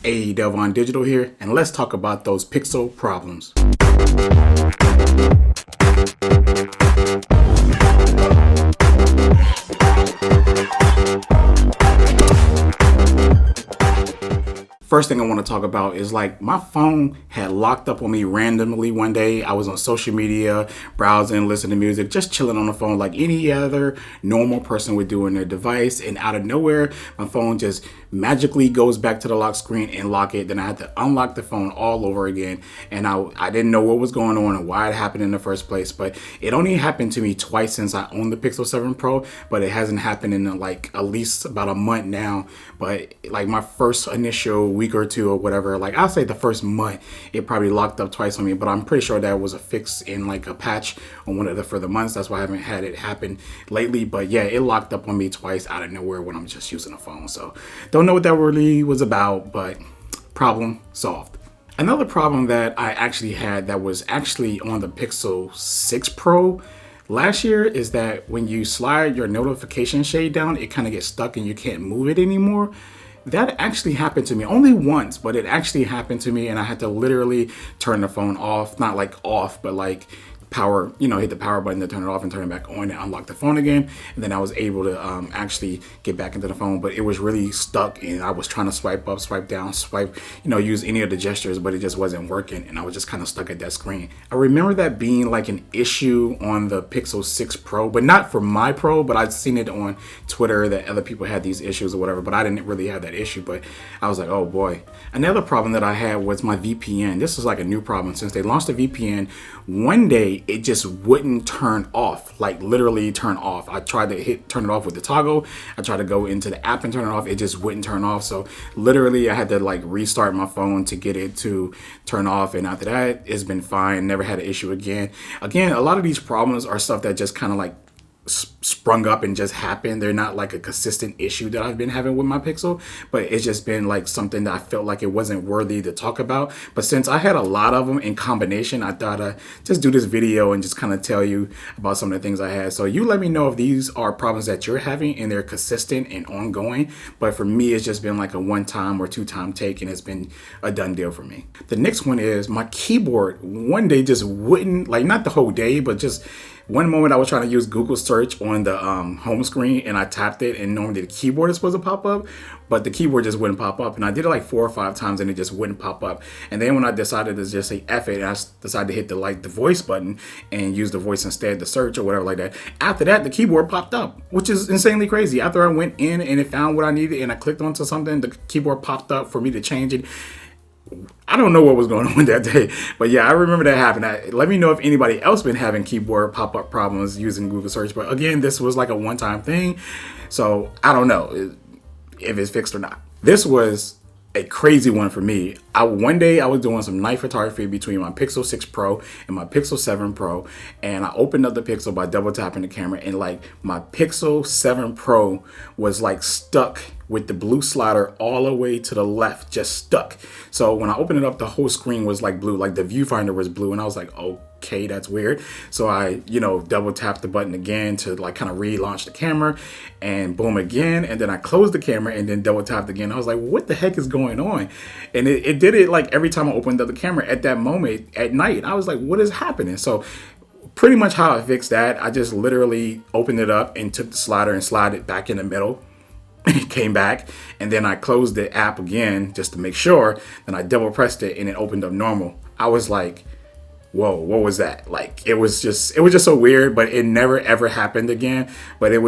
Hey, Delvon Digital here, and let's talk about those Pixel problems. First thing I want to talk about is like my phone had locked up on me randomly one day. I was on social media, browsing, listening to music, just chilling on the phone like any other normal person would do on their device. And out of nowhere, my phone just magically goes back to the lock screen and lock it. Then I had to unlock the phone all over again. And I didn't know what was going on and why it happened in the first place. But it only happened to me twice since I owned the Pixel 7 Pro, but it hasn't happened in like at least about a month now. But like my first initial week or two or whatever, like I'll say the first month, it probably locked up twice on me, but I'm pretty sure that was a fix in like a patch on one of the further months. That's why I haven't had it happen lately. But yeah, it locked up on me twice out of nowhere when I'm just using a phone. So don't know what that really was about, but problem solved. Another problem that I actually had that was actually on the Pixel 6 Pro last year is that when you slide your notification shade down, it kind of gets stuck and you can't move it anymore. That actually happened to me only once, but it actually happened to me and I had to literally turn the phone off, not like off, but like power, hit the power button to turn it off and turn it back on and unlock the phone again. And then I was able to actually get back into the phone, but it was really stuck and I was trying to swipe up, swipe down, swipe, use any of the gestures, but it just wasn't working. And I was just kind of stuck at that screen. I remember that being like an issue on the Pixel 6 Pro, but not for my Pro, but I'd seen it on Twitter that other people had these issues or whatever, but I didn't really have that issue. But I was like, oh boy. Another problem that I had was my VPN. This is like a new problem. Since they launched the VPN, one day it just wouldn't turn off, like literally turn off. I tried to turn it off with the toggle. I tried to go into the app and turn it off. It just wouldn't turn off. So literally I had to like restart my phone to get it to turn off. And after that, it's been fine. Never had an issue again. Again, a lot of these problems are stuff that just kind of like sprung up and just happened. They're not like a consistent issue that I've been having with my Pixel, but it's just been like something that I felt like it wasn't worthy to talk about. But since I had a lot of them in combination, I thought I'd just do this video and just kind of tell you about some of the things I had. So you let me know if these are problems that you're having and they're consistent and ongoing. But for me, it's just been like a one-time or two-time take and it's been a done deal for me. The next one is my keyboard one day just wouldn't, like not the whole day, but just one moment I was trying to use Google search on the home screen and I tapped it and normally the keyboard is supposed to pop up, but the keyboard just wouldn't pop up. And I did it like 4 or 5 times and it just wouldn't pop up. And then when I decided to just say F it, and I decided to hit the voice button and use the voice instead to search or whatever like that. After that, the keyboard popped up, which is insanely crazy. After I went in and it found what I needed and I clicked onto something, the keyboard popped up for me to change it. I don't know what was going on that day, but yeah, I remember that happened. Let me know if anybody else been having keyboard pop-up problems using Google search. But again, this was like a one-time thing, so I don't know if it's fixed or not. This was a crazy one for me. One day I was doing some night photography between my Pixel 6 Pro and my Pixel 7 Pro, and I opened up the Pixel by double tapping the camera, and like my Pixel 7 Pro was like stuck with the blue slider all the way to the left, just stuck. So when I opened it up, the whole screen was like blue, like the viewfinder was blue, and I was like, okay, that's weird. So I, double tapped the button again to like kind of relaunch the camera, and boom again, and then I closed the camera and then double tapped again. I was like, what the heck is going on? And it did it like every time I opened up the camera at that moment at night. I was like, what is happening? So pretty much how I fixed that, I just literally opened it up and took the slider and slid it back in the middle. It came back, and then I closed the app again just to make sure. Then I double pressed it and it opened up normal. I was like, whoa, what was that? Like it was just so weird, but it never ever happened again. But it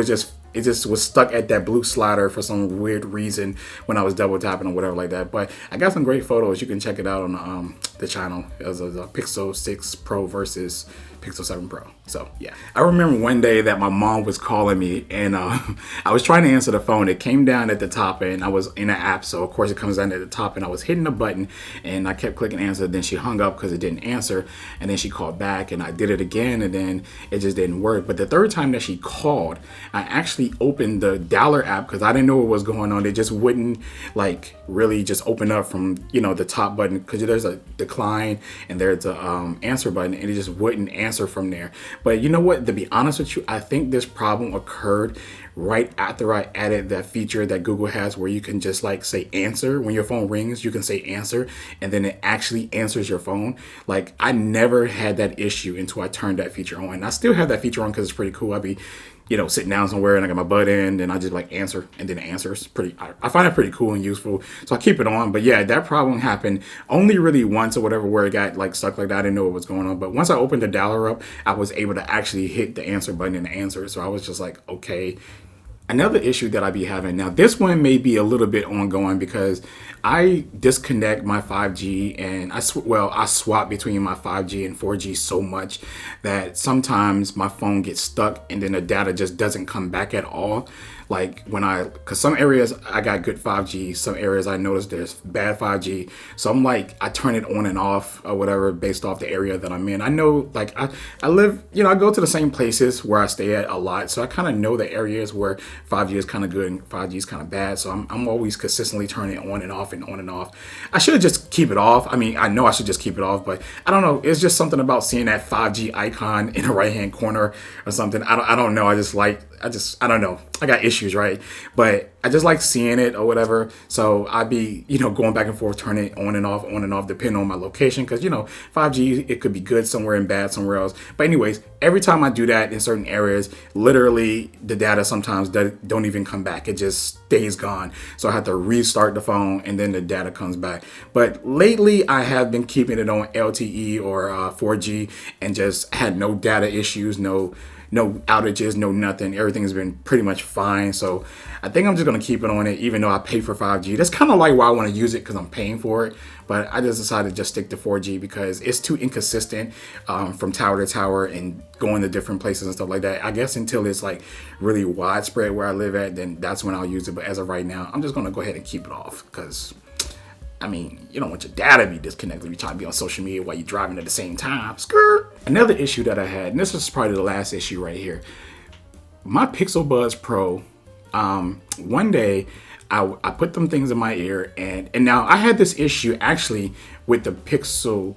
just was stuck at that blue slider for some weird reason when I was double tapping or whatever like that. But I got some great photos. You can check it out on the channel. It was a Pixel 6 Pro versus Pixel 7 Pro. So yeah, I remember one day that my mom was calling me and I was trying to answer the phone. It came down at the top and I was in an app, so of course it comes down at the top, and I was hitting the button and I kept clicking answer. Then she hung up because it didn't answer, and then she called back and I did it again and then it just didn't work. But the third time that she called, I actually opened the dialer app because I didn't know what was going on. It just wouldn't like really just open up from the top button, because there's a decline and there's a answer button, and it just wouldn't answer answer from there. But you know what? To be honest with you, I think this problem occurred right after I added that feature that Google has where you can just like say answer. When your phone rings, you can say answer and then it actually answers your phone. Like I never had that issue until I turned that feature on. I still have that feature on because it's pretty cool. I'd be, sitting down somewhere and I got my butt in and I just like answer and then it answers. I find it pretty cool and useful. So I keep it on. But yeah, that problem happened only really once or whatever where it got like stuck like that. I didn't know what was going on. But once I opened the dialer up, I was able to actually hit the answer button and answer. So I was just like, okay. Another issue that I be having now, this one may be a little bit ongoing because I disconnect my 5G and I swap between my 5G and 4G so much that sometimes my phone gets stuck and then the data just doesn't come back at all. Like because some areas I got good 5G, some areas I notice there's bad 5G. So I'm like, I turn it on and off or whatever based off the area that I'm in. I know like I live, I go to the same places where I stay at a lot. So I kind of know the areas where 5G is kind of good and 5G is kind of bad. So I'm always consistently turning it on and off and on and off. I should just keep it off. I mean, I know I should just keep it off, but I don't know. It's just something about seeing that 5G icon in the right hand corner or something. I don't know. I don't know. I got issues, right? But I just like seeing it or whatever. So I'd be, going back and forth, turning it on and off, depending on my location. Because, 5G, it could be good somewhere and bad somewhere else. But anyways, every time I do that in certain areas, literally the data sometimes don't even come back. It just stays gone. So I have to restart the phone and then the data comes back. But lately I have been keeping it on LTE or 4G and just had no data issues, no outages, no nothing. Everything has been pretty much fine. So I think I'm just going to keep it on it, even though I pay for 5G. That's kind of like why I want to use it because I'm paying for it. But I just decided to just stick to 4G because it's too inconsistent from tower to tower and going to different places and stuff like that. I guess until it's like really widespread where I live at, then that's when I'll use it. But as of right now, I'm just going to go ahead and keep it off because I mean, you don't want your data to be disconnected. You're trying to be on social media while you're driving at the same time. Skirt. Another issue that I had, and this is probably the last issue right here. My Pixel Buds Pro, one day I put them things in my ear and now I had this issue actually with the Pixel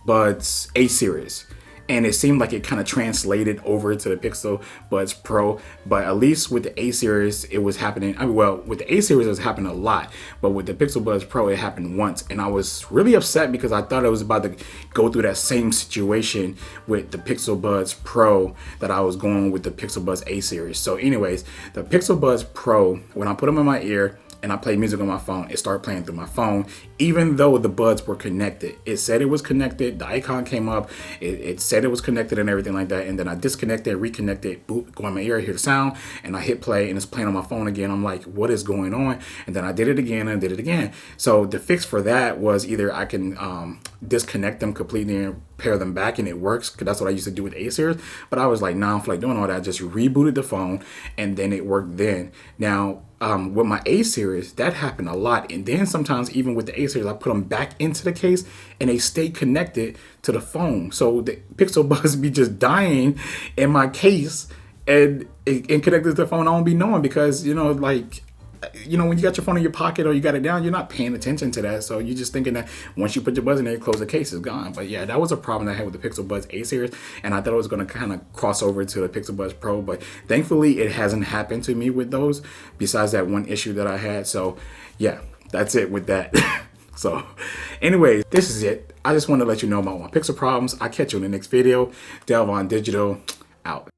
Buds A series. And it seemed like it kind of translated over to the Pixel Buds Pro, but at least with the A series, it was happening. With the A series, it was happening a lot, but with the Pixel Buds Pro, it happened once, and I was really upset because I thought I was about to go through that same situation with the Pixel Buds Pro that I was going with the Pixel Buds A series. So, anyways, the Pixel Buds Pro, when I put them in my ear and I play music on my phone, it started playing through my phone, even though the buds were connected. It said it was connected, the icon came up, it said it was connected and everything like that, and then I disconnected, reconnected, boop, go in my ear, hear the sound, and I hit play, and it's playing on my phone again. I'm like, what is going on? And then I did it again, and did it again. So the fix for that was either I can disconnect them completely and pair them back, and it works, because that's what I used to do with A series, but I was like, nah, I'm like doing all that. I just rebooted the phone, and then it worked then. Now, with my A series, that happened a lot. And then sometimes even with the A series, I put them back into the case and they stay connected to the phone. So the Pixel Buds be just dying in my case and connected to the phone. I don't be knowing because, when you got your phone in your pocket or you got it down, you're not paying attention to that. So you're just thinking that once you put your buds in there, you close the case, it's gone. But yeah, that was a problem I had with the Pixel Buds A series. And I thought it was going to kind of cross over to the Pixel Buds Pro. But thankfully, it hasn't happened to me with those besides that one issue that I had. So yeah, that's it with that. So anyways, this is it. I just want to let you know about my Pixel problems. I'll catch you in the next video. Delvon Digital out.